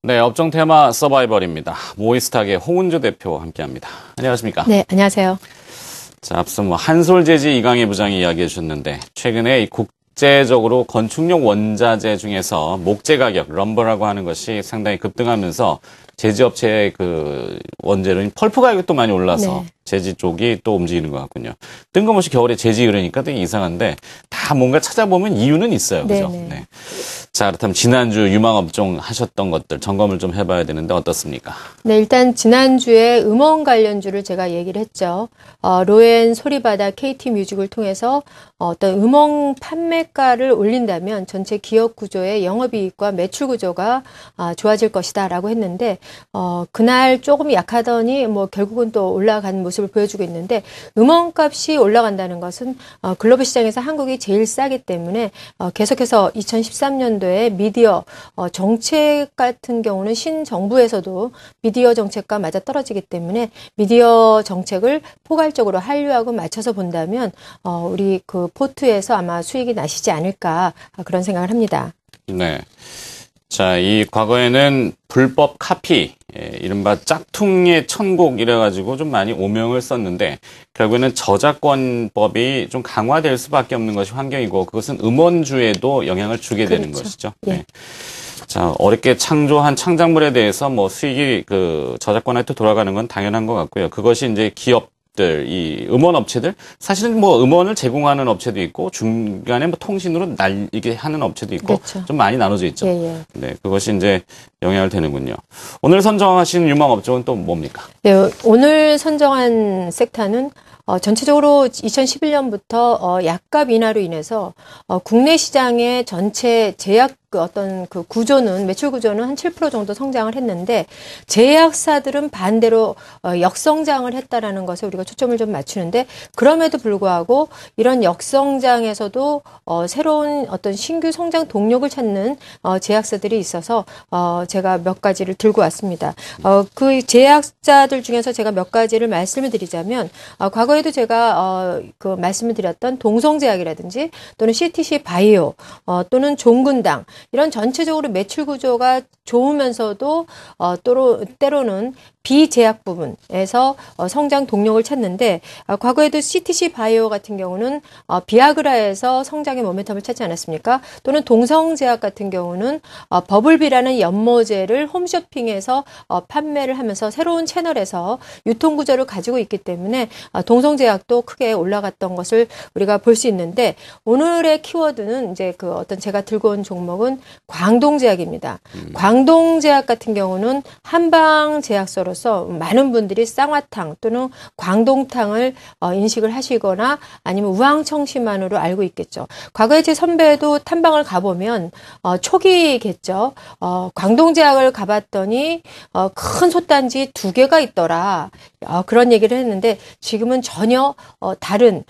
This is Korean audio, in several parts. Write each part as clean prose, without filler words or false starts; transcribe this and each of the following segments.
네, 업종 테마 서바이벌입니다. 모이스탁의 홍은조 대표 함께합니다. 안녕하십니까? 네, 안녕하세요. 자, 앞서 한솔재지 이강희 부장이 이야기해 주셨는데 최근에 국제적으로 건축용 원자재 중에서 목재 가격, 럼버라고 하는 것이 상당히 급등하면서 제지업체의 그 원재료인 펄프 가격도 많이 올라서 네. 제지 쪽이 또 움직이는 것 같군요. 뜬금없이 겨울에 제지 그러니까 되게 이상한데 다 뭔가 찾아보면 이유는 있어요. 그죠? 네. 자, 그렇다면 지난주 유망업종 하셨던 것들 점검을 좀 해봐야 되는데 어떻습니까? 네, 일단 지난주에 음원 관련주를 제가 얘기를 했죠. 로엔, 소리바다, KT뮤직을 통해서 어떤 음원 판매가를 올린다면 전체 기업 구조의 영업이익과 매출 구조가 좋아질 것이다라고 했는데 그날 조금 약하더니 뭐 결국은 또 올라간 모습을 보여주고 있는데 음원값이 올라간다는 것은 글로벌 시장에서 한국이 제일 싸기 때문에 계속해서 2013년도에 미디어 정책 같은 경우는 신정부에서도 미디어 정책과 맞아 떨어지기 때문에 미디어 정책을 포괄적으로 한류하고 맞춰서 본다면 우리 그 포트에서 아마 수익이 나시지 않을까 그런 생각을 합니다. 네. 자, 이 과거에는 불법 카피, 이른바 짝퉁의 천곡 이래가지고 좀 많이 오명을 썼는데 결국에는 저작권법이 좀 강화될 수밖에 없는 것이 환경이고 그것은 음원주에도 영향을 주게 되는 것이죠. 예. 네. 자, 어렵게 창조한 창작물에 대해서 뭐 수익이 그 저작권한테 돌아가는 건 당연한 것 같고요. 그것이 이제 이 음원 업체들 사실은 뭐 음원을 제공하는 업체도 있고 중간에 뭐 통신으로 이게 하는 업체도 있고 그렇죠. 좀 많이 나눠져 있죠. 예. 네, 그것이 이제 영향을 되는군요. 오늘 선정하신 유망 업종은 또 뭡니까? 네, 오늘 선정한 섹터는 전체적으로 2011년부터 약값 인하로 인해서 국내 시장의 전체 제약 어떤 그 구조는 매출 구조는 한 7% 정도 성장을 했는데 제약사들은 반대로 역성장을 했다라는 것에 우리가 초점을 좀 맞추는데 그럼에도 불구하고 이런 역성장에서도 새로운 어떤 신규 성장 동력을 찾는 제약사들이 있어서 제가 몇 가지를 들고 왔습니다. 그 제약사들 중에서 제가 몇 가지를 말씀을 드리자면 과거에도 제가 그 말씀을 드렸던 동성제약이라든지 또는 CTC 바이오 또는 종근당 이런 전체적으로 매출 구조가 좋으면서도 때로는 비제약 부분에서 성장 동력을 찾는데 과거에도 CTC 바이오 같은 경우는 비아그라에서 성장의 모멘텀을 찾지 않았습니까? 또는 동성제약 같은 경우는 버블비라는 연모제를 홈쇼핑에서 판매를 하면서 새로운 채널에서 유통구조를 가지고 있기 때문에 동성제약도 크게 올라갔던 것을 우리가 볼 수 있는데 오늘의 키워드는 이제 그 어떤 제가 들고 온 종목은 광동제약입니다. 광동제약 같은 경우는 한방제약소로 많은 분들이 쌍화탕 또는 광동탕을 인식을 하시거나 아니면 우황청심환으로 알고 있겠죠. 과거에 제 선배도 탐방을 가보면 초기겠죠. 광동제약을 가봤더니 큰 솥단지 2개가 있더라. 그런 얘기를 했는데 지금은 전혀 다른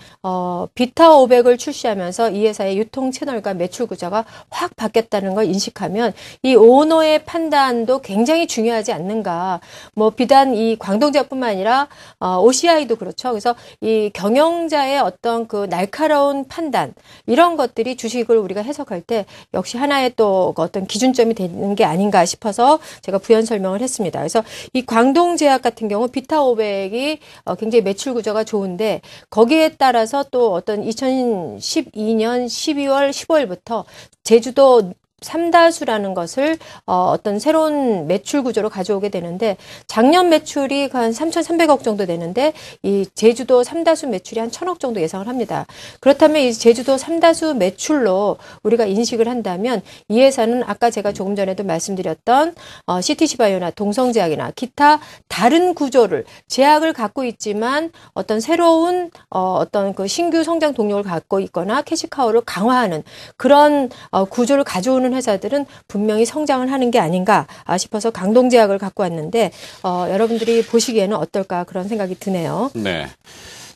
비타 500을 출시하면서 이 회사의 유통 채널과 매출 구조가 확 바뀌었다는 걸 인식하면 이 오너의 판단도 굉장히 중요하지 않는가. 뭐 비단 이 광동제약뿐만 아니라 OCI도 그렇죠. 그래서 이 경영자의 어떤 그 날카로운 판단 이런 것들이 주식을 우리가 해석할 때 역시 하나의 또 어떤 기준점이 되는 게 아닌가 싶어서 제가 부연 설명을 했습니다. 그래서 이 광동제약 같은 경우 비타 500이 굉장히 매출 구조가 좋은데 거기에 따라서 또 어떤 2012년 12월 15일부터 제주도 삼다수라는 것을 어떤 새로운 매출 구조로 가져오게 되는데 작년 매출이 한 3,300억 정도 되는데 이 제주도 삼다수 매출이 한 1,000억 정도 예상을 합니다. 그렇다면 이 제주도 삼다수 매출로 우리가 인식을 한다면 이 회사는 아까 제가 조금 전에도 말씀드렸던 CTC바이오나 동성제약이나 기타 다른 구조를 제약을 갖고 있지만 어떤 새로운 어떤 그 신규 성장 동력을 갖고 있거나 캐시카우를 강화하는 그런 구조를 가져오는 회사들은 분명히 성장을 하는 게 아닌가 싶어서 광동제약을 갖고 왔는데 여러분들이 보시기에는 어떨까 그런 생각이 드네요. 네.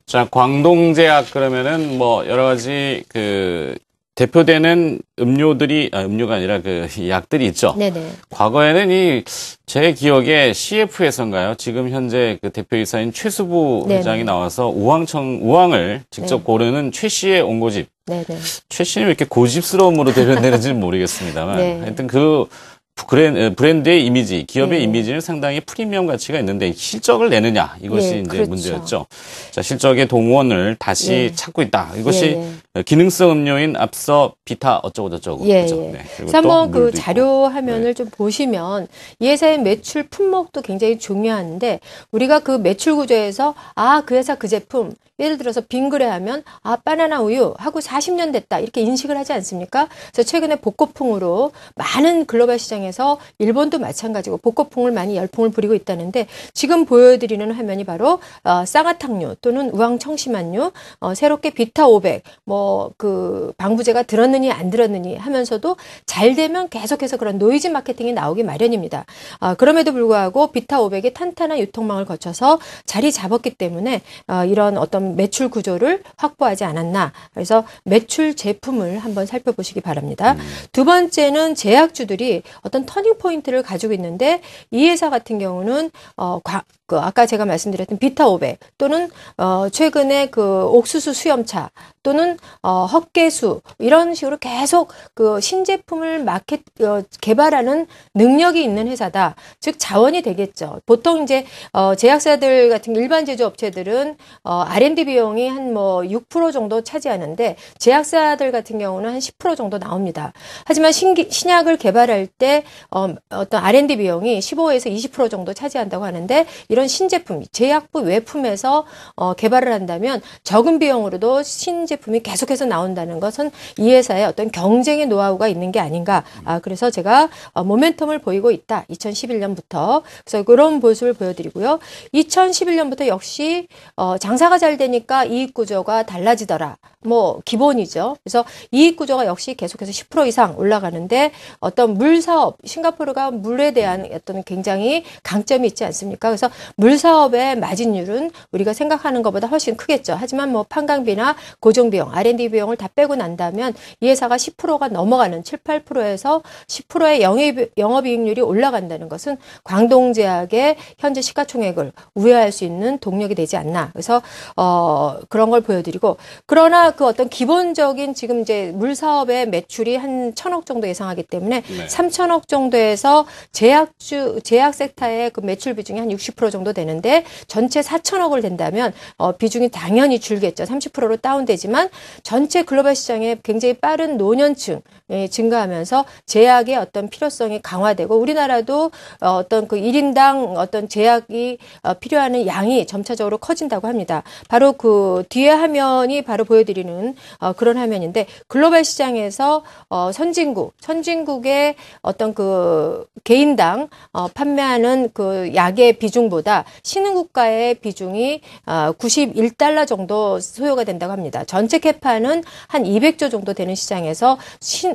자, 광동제약 그러면은 뭐 여러 가지 그 대표되는 음료가 아니라 그 약들이 있죠. 네네. 과거에는 제 기억에 CF에서인가요? 지금 현재 그 대표이사인 최수부 회장이 나와서 우황을 직접 고르는 최 씨의 온고집. 네네. 최 씨는 왜 이렇게 고집스러움으로 대변되는지는 모르겠습니다만. 네. 하여튼 그 브랜드의 이미지, 기업의 예. 이미지는 상당히 프리미엄 가치가 있는데 실적을 내느냐 이것이 예, 이제 그렇죠. 문제였죠. 자, 실적의 동원을 다시 예. 찾고 있다. 이것이 예, 기능성 음료인 앞서 비타 어쩌고 저쩌고. 예, 그죠? 예. 네. 그리고 그래서 한번 또 그 물도 자료 있고. 화면을 네. 좀 보시면 이 회사의 매출 품목도 굉장히 중요한데 우리가 그 매출 구조에서 그 회사 그 제품 예를 들어서 빙그레하면 바나나 우유 하고 40년 됐다 이렇게 인식을 하지 않습니까? 그래서 최근에 복고풍으로 많은 글로벌 시장에서 일본도 마찬가지고 복고풍을 많이 열풍을 부리고 있다는데 지금 보여드리는 화면이 바로 쌍화탕류 또는 우황청심환류 새롭게 비타 500 그 방부제가 들었느니 안 들었느니 하면서도 잘 되면 계속해서 그런 노이즈 마케팅이 나오기 마련입니다. 그럼에도 불구하고 비타 500이 탄탄한 유통망을 거쳐서 자리 잡았기 때문에 이런 어떤 매출 구조를 확보하지 않았나. 그래서 매출 제품을 한번 살펴보시기 바랍니다. 두 번째는 제약주들이 어떤 터닝 포인트를 가지고 있는데 이 회사 같은 경우는 아까 제가 말씀드렸던 비타 500 또는 최근에 그 옥수수 수염차 또는 헛개수 이런 식으로 계속 그 신제품을 개발하는 능력이 있는 회사다. 즉 자원이 되겠죠. 보통 이제 제약사들 같은 일반 제조업체들은 R&D 비용이 한 6% 정도 차지하는데 제약사들 같은 경우는 한 10% 정도 나옵니다. 하지만 신약을 개발할 때 어떤 R&D 비용이 15에서 20% 정도 차지한다고 하는데 이런 신제품, 제약부 외품에서 개발을 한다면 적은 비용으로도 신제품이 계속해서 나온다는 것은 이 회사의 어떤 경쟁의 노하우가 있는 게 아닌가. 그래서 제가 모멘텀을 보이고 있다. 2011년부터. 그래서 그런 모습을 보여드리고요. 2011년부터 역시 장사가 잘 되니까 이익 구조가 달라지더라. 기본이죠. 그래서 이익 구조가 역시 계속해서 10% 이상 올라가는데 어떤 물 사업, 싱가포르가 물에 대한 어떤 굉장히 강점이 있지 않습니까? 그래서 물 사업의 마진율은 우리가 생각하는 것보다 훨씬 크겠죠. 하지만 판관비나 고정 비용, R&D 비용을 다 빼고 난다면 이 회사가 10%가 넘어가는 7, 8%에서 10%의 영업이익률이 올라간다는 것은 광동제약의 현재 시가총액을 우회할 수 있는 동력이 되지 않나. 그래서 그런 걸 보여드리고 그러나 그 어떤 기본적인 지금 이제 물 사업의 매출이 한 1,000억 정도 예상하기 때문에 네. 3,000억 정도에서 제약 섹터의 그 매출 비중이 한 60% 정도 되는데 전체 4,000억을 된다면 비중이 당연히 줄겠죠. 30%로 다운되지만 전체 글로벌 시장에 굉장히 빠른 노년층 증가하면서 제약의 어떤 필요성이 강화되고 우리나라도 어떤 그 1인당 어떤 제약이 필요한 양이 점차적으로 커진다고 합니다. 바로 그 뒤에 화면이 바로 보여드리는 그런 화면인데 글로벌 시장에서 선진국의 어떤 그 개인당 판매하는 그 약의 비중보다 신흥국가의 비중이 91달러 정도 소요가 된다고 합니다. 전체 캐파는 한 200조 정도 되는 시장에서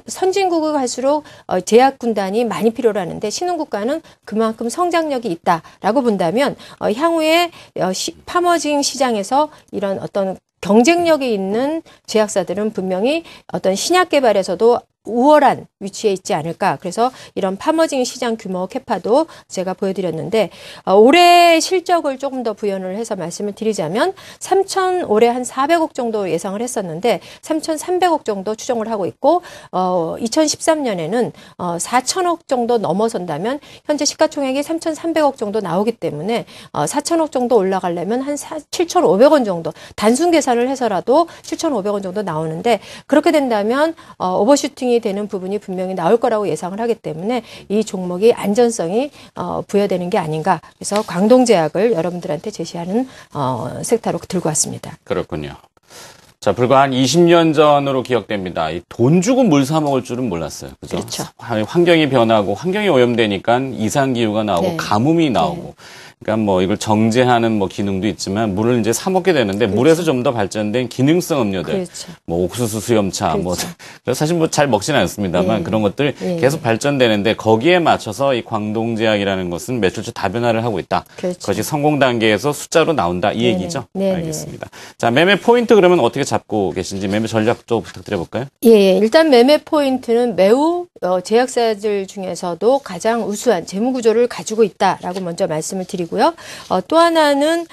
선진국을 갈수록 제약 군단이 많이 필요로 하는데 신흥국가는 그만큼 성장력이 있다라고 본다면 향후에 파머징 시장에서 이런 어떤 경쟁력이 있는 제약사들은 분명히 어떤 신약 개발에서도 우월한 위치에 있지 않을까. 그래서 이런 파머징 시장 규모 캐파도 제가 보여드렸는데 올해 실적을 조금 더 부연을 해서 말씀을 드리자면 올해 한 400억 정도 예상을 했었는데 3,300억 정도 추정을 하고 있고 2013년에는 4,000억 정도 넘어선다면 현재 시가총액이 3,300억 정도 나오기 때문에 4,000억 정도 올라가려면 한 7,500원 정도 단순 계산을 해서라도 7,500원 정도 나오는데 그렇게 된다면 오버슈팅이 되는 부분이 분명히 나올 거라고 예상을 하기 때문에 이 종목이 안전성이 부여되는 게 아닌가. 그래서 광동제약을 여러분들한테 제시하는 섹터로 들고 왔습니다. 그렇군요. 자, 불과 한 20년 전으로 기억됩니다. 돈 주고 물 사 먹을 줄은 몰랐어요. 그죠? 그렇죠. 환경이 변하고 환경이 오염되니까 이상기후가 나오고 네. 가뭄이 나오고 네. 그러니까 이걸 정제하는 기능도 있지만 물을 이제 사 먹게 되는데 그렇죠. 물에서 좀 더 발전된 기능성 음료들, 그렇죠. 옥수수 수염차, 그렇죠. 그래서 사실 잘 먹지는 않습니다만 예. 그런 것들 예. 계속 발전되는데 거기에 맞춰서 이 광동제약이라는 것은 매출주 다변화를 하고 있다. 그렇죠. 그것이 성공 단계에서 숫자로 나온다 이 네네. 얘기죠. 네네. 알겠습니다. 자, 매매 포인트 그러면 어떻게 잡고 계신지 매매 전략도 부탁드려볼까요? 예, 일단 매매 포인트는 매우 제약사들 중에서도 가장 우수한 재무 구조를 가지고 있다라고 먼저 말씀을 드리고 말씀드리고요. 또 하나는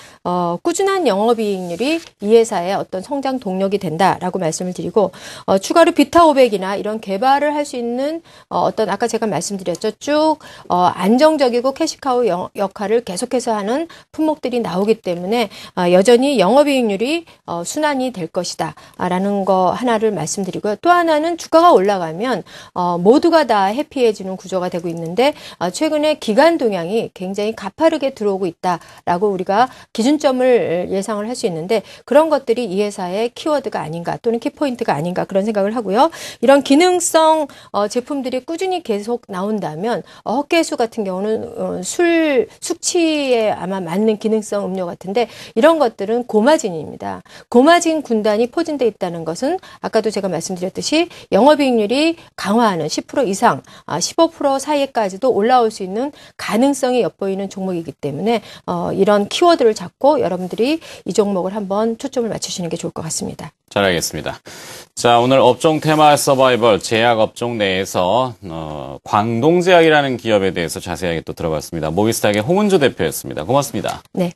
꾸준한 영업이익률이 이 회사의 어떤 성장 동력이 된다라고 말씀을 드리고 추가로 비타500이나 이런 개발을 할 수 있는 어떤 아까 제가 말씀드렸죠. 쭉 안정적이고 캐시카우 역할을 계속해서 하는 품목들이 나오기 때문에 여전히 영업이익률이 순환이 될 것이다 라는 거 하나를 말씀드리고요. 또 하나는 주가가 올라가면 모두가 다 해피해지는 구조가 되고 있는데 최근에 기관 동향이 굉장히 가파르게 들어오고 있다라고 우리가 기준점을 예상을 할 수 있는데 그런 것들이 이 회사의 키워드가 아닌가 또는 키포인트가 아닌가 그런 생각을 하고요. 이런 기능성 제품들이 꾸준히 계속 나온다면 헛개수 같은 경우는 숙취에 아마 맞는 기능성 음료 같은데 이런 것들은 고마진입니다. 고마진 군단이 포진돼 있다는 것은 아까도 제가 말씀드렸듯이 영업이익률이 강화하는 10% 이상, 15% 사이에까지도 올라올 수 있는 가능성이 엿보이는 종목이기 때문에 이런 키워드를 잡고 여러분들이 이 종목을 한번 초점을 맞추시는 게 좋을 것 같습니다. 잘 알겠습니다. 자, 오늘 업종 테마 서바이벌 제약 업종 내에서 광동제약이라는 기업에 대해서 자세하게 또 들어봤습니다. 모비스탁의 홍은주 대표였습니다. 고맙습니다. 네.